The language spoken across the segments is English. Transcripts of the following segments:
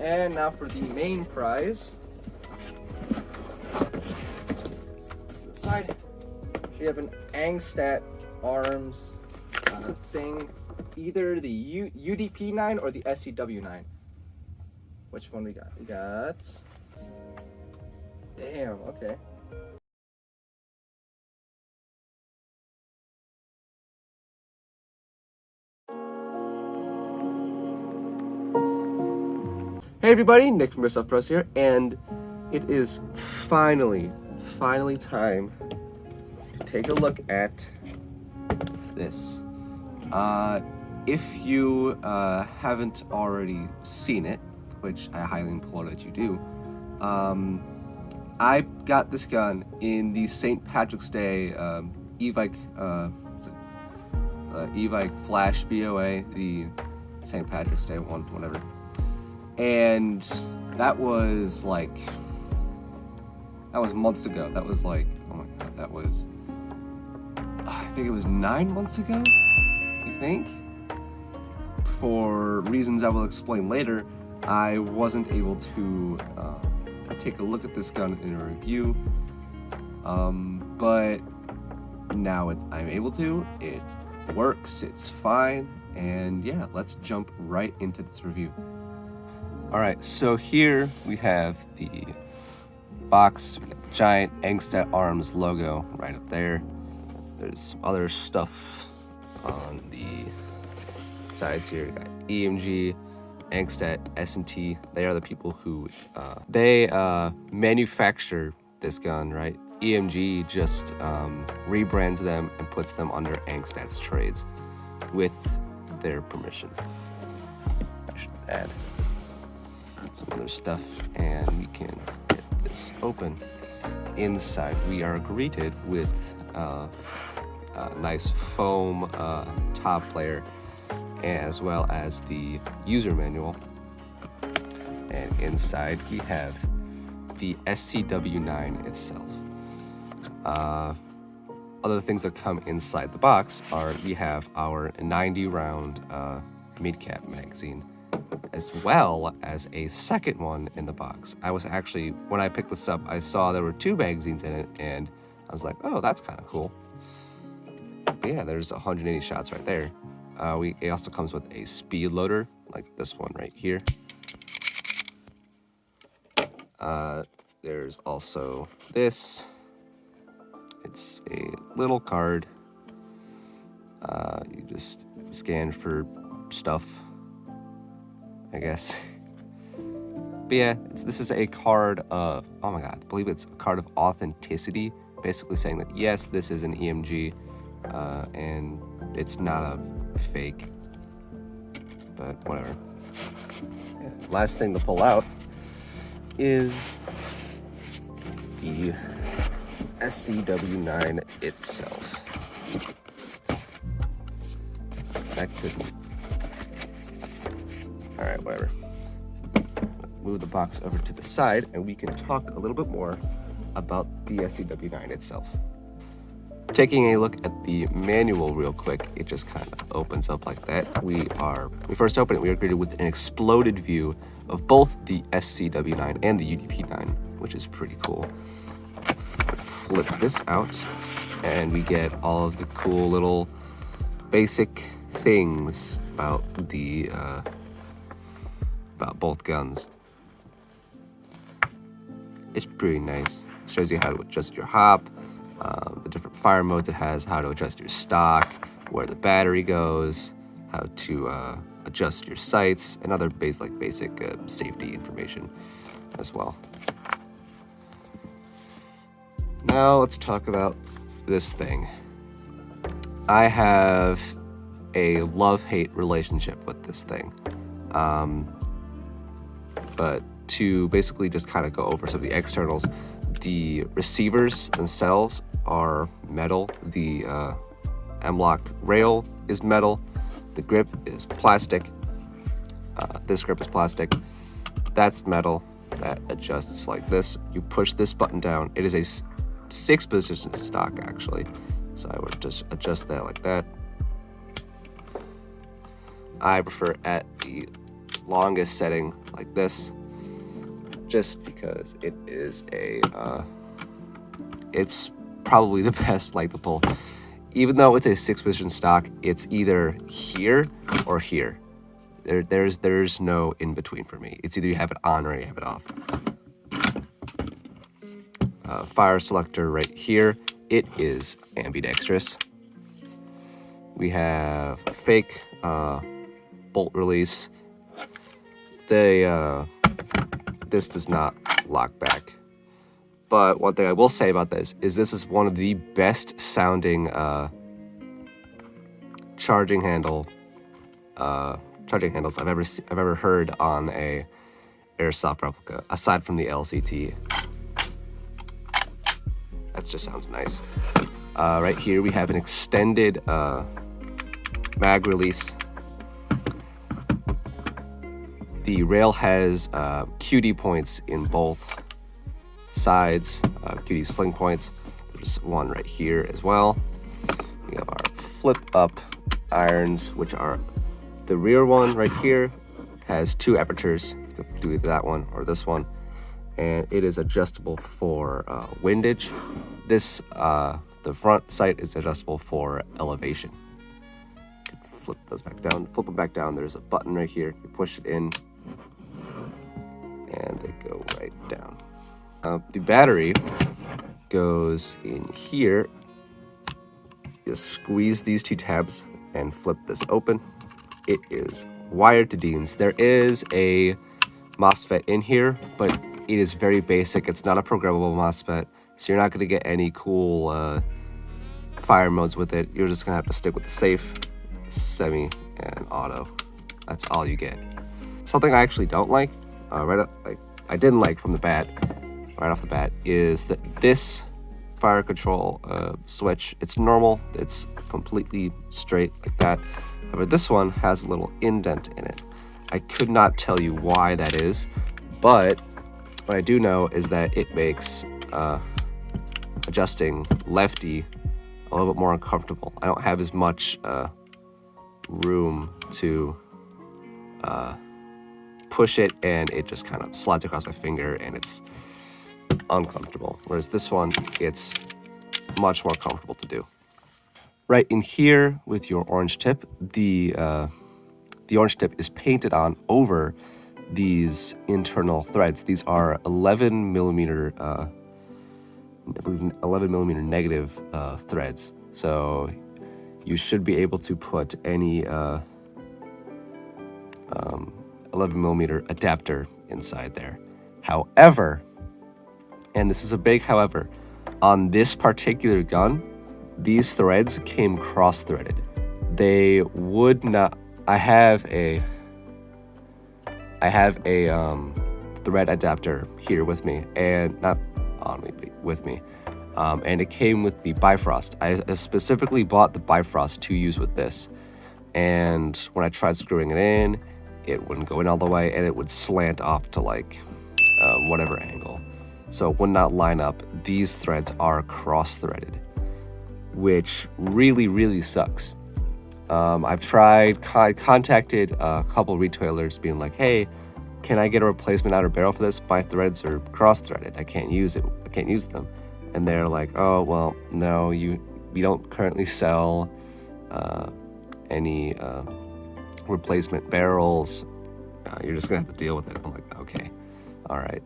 And now for the main prize. Side. We have an Angstadt arms thing, either the UDP-9 or the SCW-9. Which one we got? We got. Damn. Okay. Hey everybody, Nick from Yourself Pros here, and it is finally time to take a look at this. If you haven't already seen it, which I highly implore that you do, I got this gun in the St. Patrick's Day evike Flash BOA, the St. Patrick's Day one, whatever. And that was months ago. That was like, oh my god, that was, I think it was 9 months ago, I think. For reasons I will explain later, I wasn't able to take a look at this gun in a review, but now I'm able to. It works, it's fine, and yeah, let's jump right into this review. Alright, so here we have the box. We got the giant Angstadt Arms logo right up there. There's some other stuff on the sides here. We got EMG, Angstadt, S&T. They are the people who they manufacture this gun, right? EMG just rebrands them and puts them under Angstadt's trades with their permission. I should add some other stuff, and we can get this open. Inside we are greeted with a nice foam top layer, as well as the user manual. And inside we have the SCW-9 itself. Other things that come inside the box are we have our 90 round mid-cap magazine, as well as a second one in the box. I was actually, when I picked this up, I saw there were 2 magazines in it, and I was like, oh, that's kind of cool. But yeah, there's 180 shots right there. It also comes with a speed loader, like this one right here. There's also this. It's a little card. You just scan for stuff, I guess. But yeah, this is a card of, oh my god, I believe it's a card of authenticity, basically saying that yes, this is an EMG, and it's not a fake, but whatever. Yeah. Last thing to pull out is the SCW-9 itself. That couldn't. Alright, whatever. Move the box over to the side, and we can talk a little bit more about the SCW-9 itself. Taking a look at the manual real quick, it just kind of opens up like that. When we first open it, we are greeted with an exploded view of both the SCW-9 and the UDP-9, which is pretty cool. Flip this out, and we get all of the cool little basic things about the about both guns. It's pretty nice. Shows you how to adjust your hop, the different fire modes it has, how to adjust your stock, where the battery goes, how to adjust your sights, and other basic safety information as well. Now let's talk about this thing. I have a love-hate relationship with this thing. But to basically just kind of go over some of the externals, the receivers themselves are metal. The M-lock rail is metal. The grip is plastic. This grip is plastic. That's metal. That adjusts like this. You push this button down. It is a 6-position stock, actually. So I would just adjust that like that. I prefer at the longest setting like this, just because it is it's probably the best light to pull. Even though it's a 6-position stock, it's either here or here. There's no in between for me. It's either you have it on or you have it off. Fire selector right here. It is ambidextrous. We have fake bolt release. This does not lock back. But one thing I will say about this is one of the best sounding charging handles I've ever heard on a airsoft replica, aside from the LCT. That just sounds nice. Right here we have an extended mag release. The rail has QD points in both sides, QD sling points. There's one right here as well. We have our flip up irons, which are the rear one right here has 2 apertures. You can do either that one or this one, and it is adjustable for windage. This the front sight is adjustable for elevation. You can flip those back down. Flip them back down. There's a button right here. You push it in, and they go right down. The battery goes in here. Just squeeze these 2 tabs and flip this open. It is wired to DINs. There is a MOSFET in here, but it is very basic. It's not a programmable MOSFET, so you're not going to get any cool fire modes with it. You're just going to have to stick with the safe, semi, and auto. That's all you get. Something I actually don't like, I didn't like from the bat, right off the bat, is that this fire control switch, it's normal, it's completely straight like that. However, this one has a little indent in it. I could not tell you why that is, but what I do know is that it makes adjusting lefty a little bit more uncomfortable. I don't have as much room to push it, and it just kind of slides across my finger, and it's uncomfortable. Whereas this one, it's much more comfortable to do. Right in here with your orange tip, the orange tip is painted on over these internal threads. These are 11 millimeter negative threads. So you should be able to put any 11 millimeter adapter inside there. However, and this is a big however, on this particular gun, these threads came cross-threaded. They would not. I have a thread adapter here with me, and not on me, but with me, and it came with the Bifrost. I specifically bought the Bifrost to use with this, and when I tried screwing it in, it wouldn't go in all the way, and it would slant off to like whatever angle, so it would not line up. These threads are cross-threaded, which really sucks. I've contacted a couple retailers being like, hey, can I get a replacement outer barrel for this? My threads are cross-threaded. I can't use them. And they're like, oh, well, no, we don't currently sell any replacement barrels. You're just gonna have to deal with it. I'm like, okay, all right.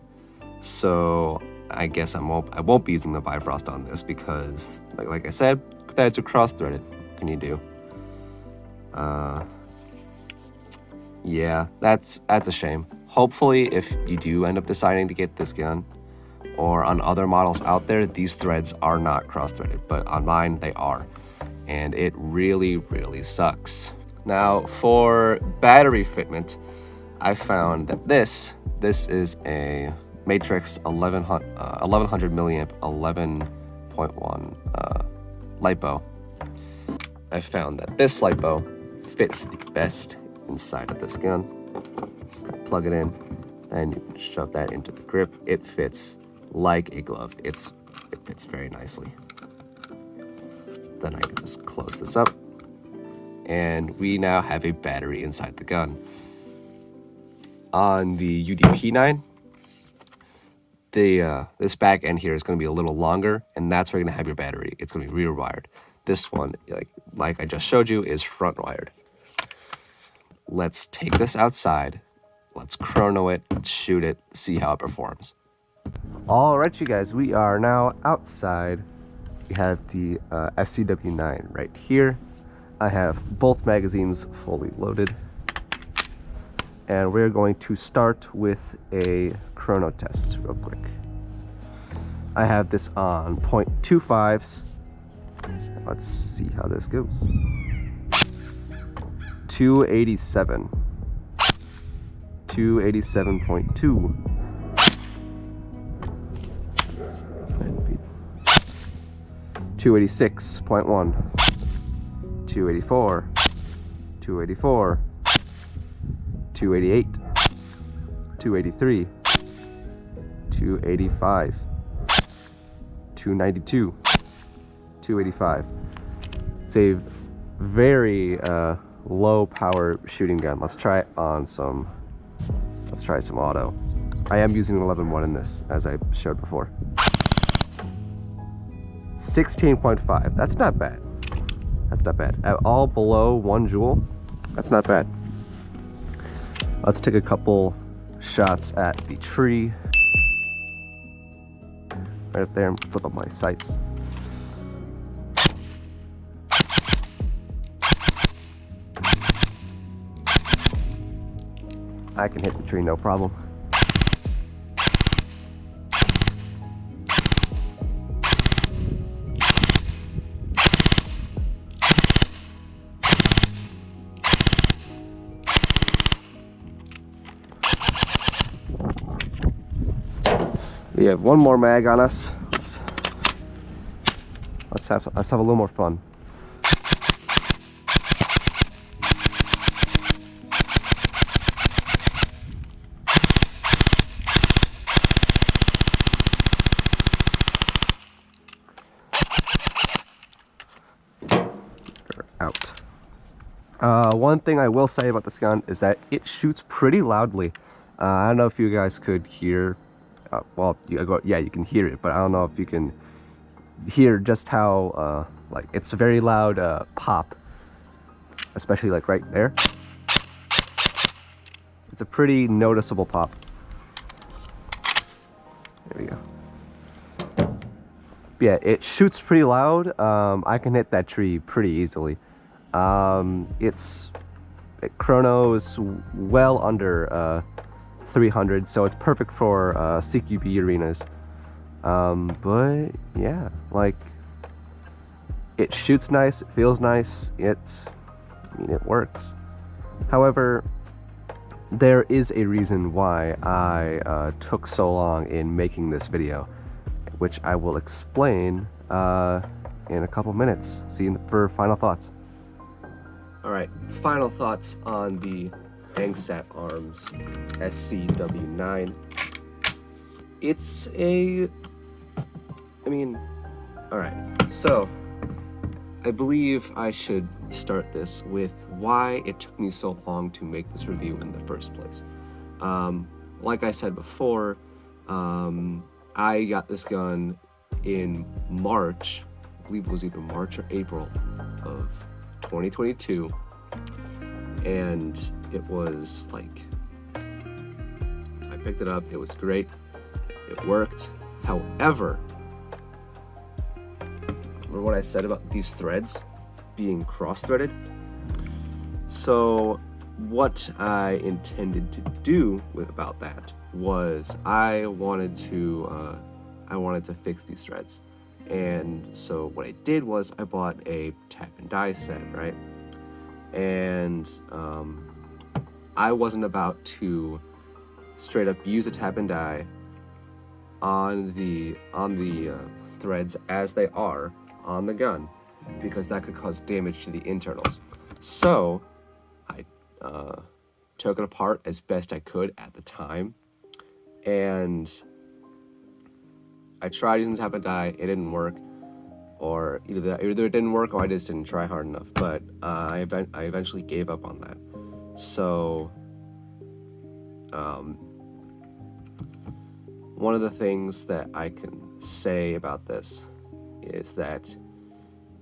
So I guess I won't be using the Bifrost on this because, like I said, threads are cross-threaded. What can you do? Yeah, that's a shame. Hopefully, if you do end up deciding to get this gun, or on other models out there, these threads are not cross-threaded, but on mine they are, and it really sucks. Now, for battery fitment, I found that this is a Matrix 1100 milliamp 11.1 LiPo. I found that this LiPo fits the best inside of this gun. Just gotta plug it in, then you can shove that into the grip. It fits like a glove. It fits very nicely. Then I can just close this up, and we now have a battery inside the gun. on the UDP-9, this back end here is going to be a little longer, and that's where you're going to have your battery. It's going to be rear wired. This one, like I just showed you, is front wired. Let's take this outside. Let's chrono it. Let's shoot it. See how it performs. All right, you guys, we are now outside. We have the SCW-9 right here. I have both magazines fully loaded. And we're going to start with a chrono test real quick. I have this on 0.25s. Let's see how this goes. 287. 287.2. 286.1. 284. 284. 288, 283, 285, 292, 285. It's a very low power shooting gun. Let's try it on some, let's try some auto. I am using an 11.1 in this, as I showed before. 16.5, that's not bad. That's not bad. At all below 1 joule, that's not bad. Let's take a couple shots at the tree. Right up there, and flip up my sights. I can hit the tree, no problem. We have one more mag on us. Let's have a little more fun. Out. One thing I will say about this gun is that it shoots pretty loudly. I don't know if you guys could hear. Well, yeah, you can hear it, but I don't know if you can hear just how like it's a very loud pop, especially like right there. It's a pretty noticeable pop. There we go. Yeah, it shoots pretty loud. I can hit that tree pretty easily. It chronos well under 300, so it's perfect for CQB arenas. But yeah, like, it shoots nice, it feels nice, it works. However, there is a reason why I took so long in making this video, which I will explain in a couple minutes. See you for final thoughts. All right, final thoughts on the Angstadt Arms SCW-9. It's all right, so I believe I should start this with why it took me so long to make this review in the first place. Like I said before, I got this gun in March, I believe it was either March or April of 2022, and it was like, I picked it up, it was great, it worked. However, remember what I said about these threads being cross-threaded? So what I intended to do about that was I wanted to fix these threads. And so what I did was I bought a tap and die set, right? And I wasn't about to straight up use a tap and die on the threads as they are on the gun, because that could cause damage to the internals. So I took it apart as best I could at the time, and I tried using the tap and die. It didn't work, or either it didn't work or I just didn't try hard enough. But I eventually gave up on that. So One of the things that I can say about this is that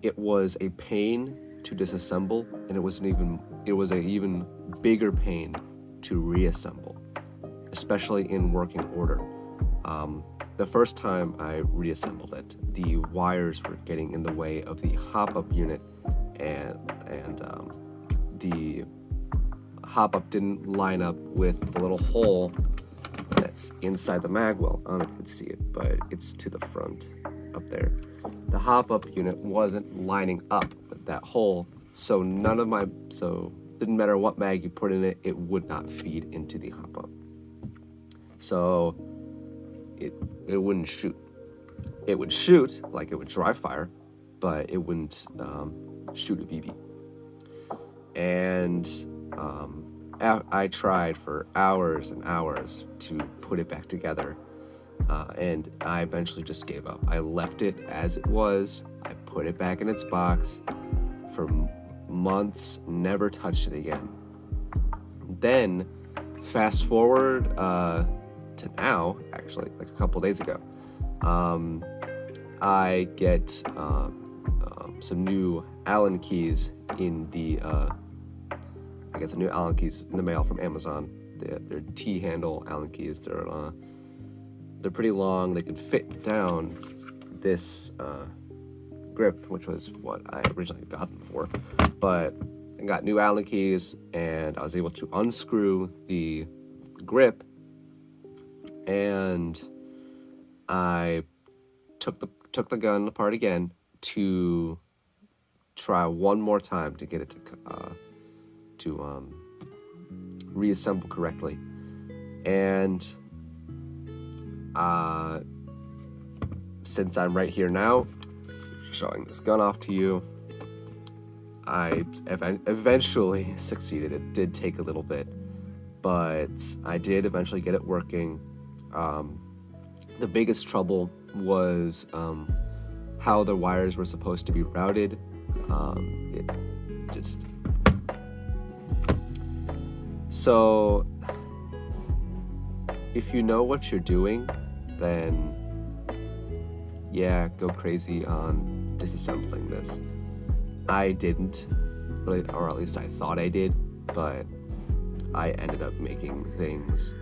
it was a pain to disassemble, and it was an even bigger pain to reassemble, especially in working order. The first time I reassembled it, the wires were getting in the way of the hop-up unit, and the hop-up didn't line up with the little hole that's inside the mag well. I don't know if you can see it, but it's to the front up there. The hop-up unit wasn't lining up with that hole, so didn't matter what mag you put in it, it would not feed into the hop-up. So it wouldn't shoot. It would shoot, like it would dry fire, but it wouldn't shoot a BB. And I tried for hours and hours to put it back together, and I eventually just gave up. I left it as it was. I put it back in its box for months, never touched it again. Then, fast forward to now, actually, like a couple days ago, I get some new Allen keys in the I get some new Allen keys in the mail from Amazon. They're T-handle Allen keys. They're pretty long. They can fit down this grip, which was what I originally got them for. But I got new Allen keys, and I was able to unscrew the grip, and I took the gun apart again to try one more time to get it to reassemble correctly. And since I'm right here now, showing this gun off to you, I eventually succeeded. It did take a little bit, but I did eventually get it working. The biggest trouble was how the wires were supposed to be routed. So if you know what you're doing, then yeah, go crazy on disassembling this. I didn't, or at least I thought I did, but I ended up making things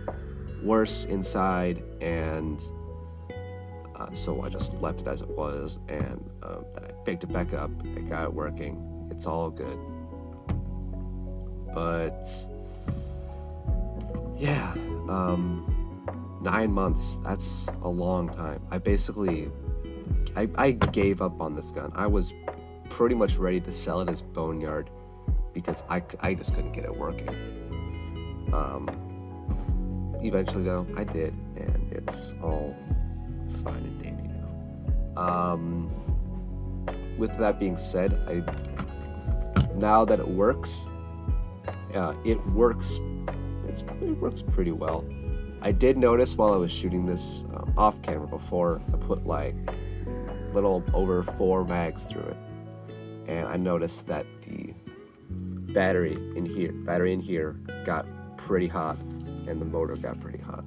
worse inside, and so I just left it as it was, and then I picked it back up, I got it working, it's all good. But yeah, 9 months, that's a long time. I gave up on this gun. I was pretty much ready to sell it as boneyard because I just couldn't get it working. Eventually though, I did, and it's all fine and dandy now. With that being said, now that it works, it works pretty well. I did notice while I was shooting this off camera before, I put like little over 4 mags through it, and I noticed that the battery in here got pretty hot, and the motor got pretty hot,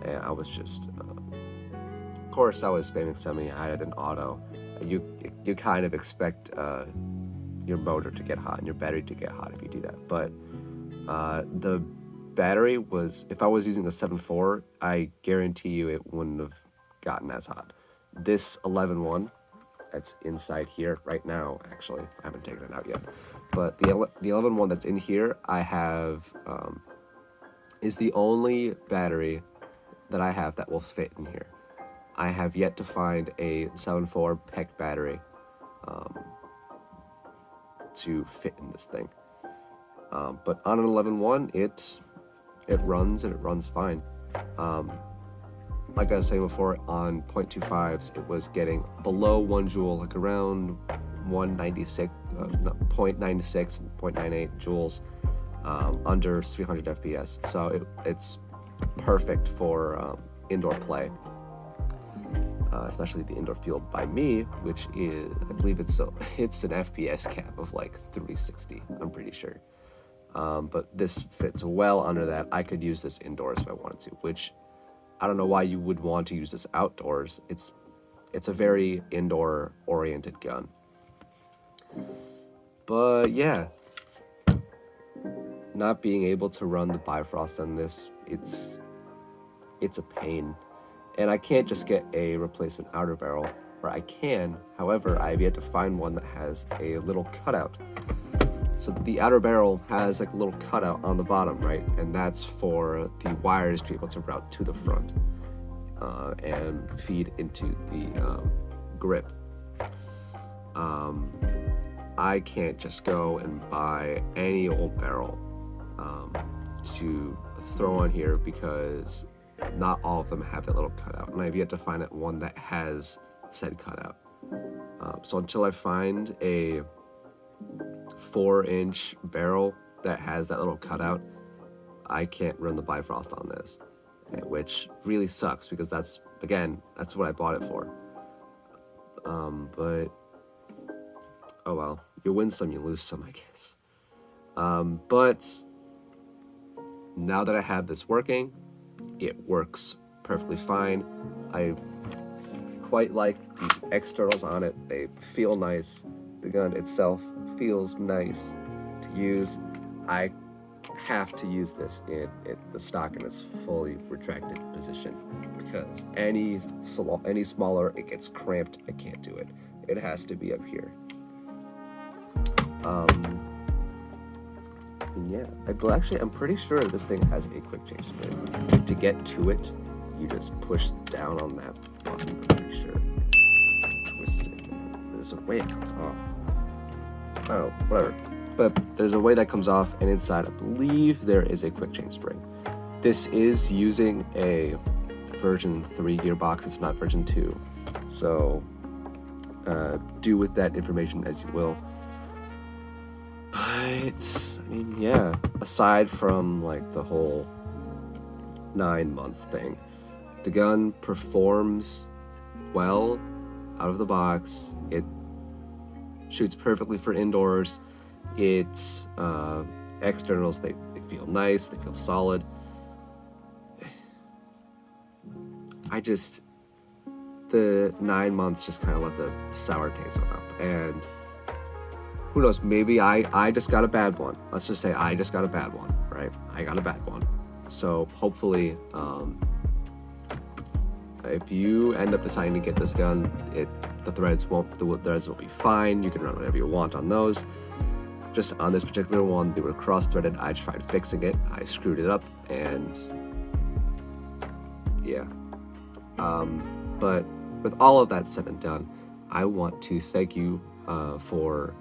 and I was just of course I was spamming semi. I had an auto. You kind of expect your motor to get hot and your battery to get hot if you do that, but the battery was, if I was using a 7.4, I guarantee you it wouldn't have gotten as hot. This 11.1 that's inside here right now, actually, I haven't taken it out yet, but the 11.1 that's in here, I have, is the only battery that I have that will fit in here. I have yet to find a 7.4 PEC battery to fit in this thing. But on an 11.1, it runs, and it runs fine. Like I was saying before, on 0.25s, it was getting below 1 joule, like around 0.96, 0.98 joules, under 300 FPS. So it's perfect for indoor play, especially the indoor field by me, which is, I believe it's an FPS cap of like 360, I'm pretty sure. but this fits well under that. I could use this indoors if I wanted to, which I don't know why you would want to use this outdoors. It's a very indoor oriented gun. But yeah, not being able to run the Bifrost on this, it's a pain. And I can't just get a replacement outer barrel, or I can, however, I've yet to find one that has a little cutout. So the outer barrel has like a little cutout on the bottom, right? And that's for the wires to be able to route to the front and feed into the grip. I can't just go and buy any old barrel to throw on here because not all of them have that little cutout, and I've yet to find one that has said cutout. So until I find a 4-inch barrel that has that little cutout, I can't run the Bifrost on this, which really sucks because that's what I bought it for. But oh well, you win some, you lose some, I guess. But now that I have this working, it works perfectly fine. I quite like the externals on it. They feel nice. The gun itself feels nice to use. I have to use this in the stock in its fully retracted position because any smaller, it gets cramped. I can't do it. It has to be up here. And yeah, I'm pretty sure this thing has a quick change spring. To get to it, you just push down on that button. I'm pretty sure. Twist it. There's a way it comes off. Oh, whatever. But there's a way that comes off, and inside, I believe there is a quick change spring. This is using a version 3 gearbox. It's not version 2. So do with that information as you will. But, I mean, yeah, aside from, like, the whole 9-month thing, the gun performs well out of the box. It shoots perfectly for indoors. Its externals, they feel nice, they feel solid. The 9 months just kind of left a sour taste in my mouth, and who knows, maybe I just got a bad one. Let's just say I just got a bad one, right? I got a bad one. So hopefully, if you end up deciding to get this gun, the threads will be fine. You can run whatever you want on those. Just on this particular one, they were cross-threaded. I tried fixing it. I screwed it up, and yeah. But with all of that said and done, I want to thank you for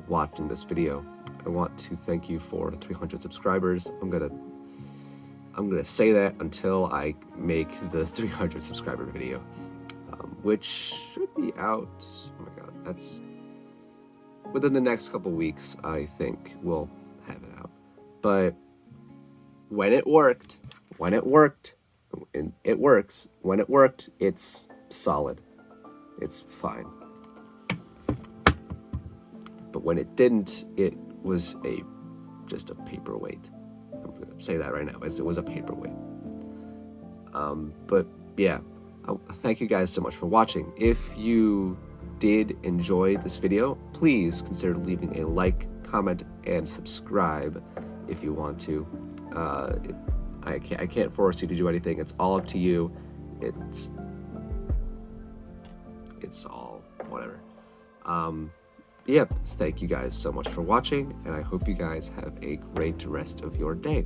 watching this video. I want to thank you for 300 subscribers. I'm gonna say that until I make the 300 subscriber video, which should be out. Oh my god, that's within the next couple weeks. I think we'll have it out. But when it worked, and it works. When it worked, it's solid. It's fine. But when it didn't, it was just a paperweight. I'm gonna say that right now. It was a paperweight. But yeah, thank you guys so much for watching. If you did enjoy this video, please consider leaving a like, comment, and subscribe if you want to. I can't force you to do anything. It's all up to you. It's all whatever. Yep, thank you guys so much for watching, and I hope you guys have a great rest of your day.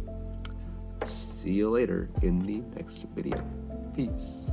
See you later in the next video. Peace.